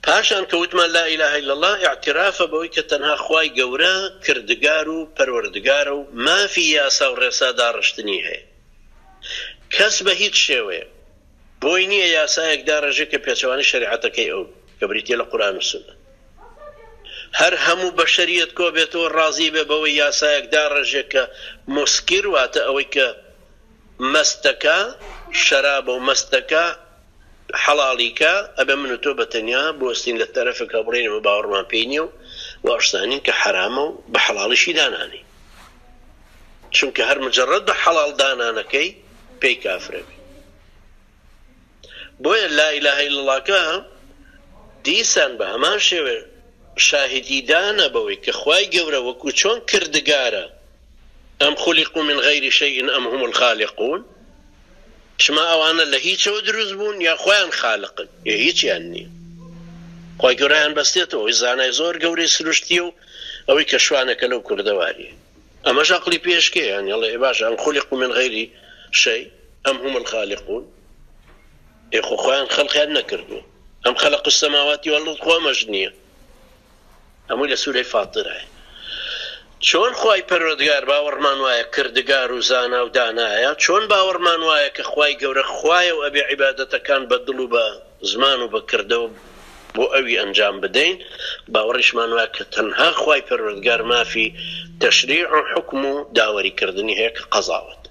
پاشان کەوتمان لا إله إلا الله اعترافە بەوەی کە تەنها خوای گەورە کردگار و پەروەردگارە و مافی یاسا و ڕێسا داڕشتنی هەیە. کەس بە هیچ شێوەیە بۆی نییە یاسایەک داڕژێت کە پێچەوانی شریعەتەکەی ئەو کە بریتە لە قورئان و سونە. هەر هەموو بەشەریەت کۆ بێتەوە ڕازی بێ بەوەی یاسایەک داڕژێت کە موسکر واتە ئەوەی کە مەستەکە شەراب و مەستەکە حەڵاڵیکە ئەبێ من و تۆ بەتەنیا بۆستین لە تەرەفێکە بڕێنەوە باوەڕمان پێی نییە و واشزانین کە حرامە و بە حەڵاڵیشی دانانی، چونکە هەر مجرد بە حەڵاڵ دانانەکەی پێی کافرەبی. بۆیە لا إله إلا الله کە دیسان بە هەمان شێوێ شاهدی دانە بەوەی کە خوای گەورە وەکو چۆن کردگارە ئەم خولقوا من غەیری شەیئین ئەم هم الخالقون، شما ئەوانە لە هیچەوە دروست بوون یا خۆیان خالقن یا هیچیان نییە. خوای گەورەیان بەستێتەوە زانای زۆر گەورەی سروشتی و ئەوەی کە شوانەکە لەو کوردەواریە. ئەمەش عەقڵی پێشکەیان یاڵێ باشە ئەم خولقوا من غەیری شەی ئەم هم الخالقون، خۆ خۆیان خەڵقیان نەکردو، ئەم خەلق السەماوات والأرض خۆمەش نییە، ئەمووی لە سوورەی فاترایە. چۆن خوای پەروەردگار باوەڕمان وایە کردگار و زانا و دانایە، چۆن باوەڕمان وایە کە خوای گەورە خوایە و ئەبێ عیبادەتەکان بە دڵ و بە زمان و بە کردەوە بۆ ئەوی ئەنجام بدەین، باوەڕیشمان وایە کە تەنها خوای پەروەردگار مافی تەشریع و حکم و داوەریکردنی هەیە کە قەزاوەت.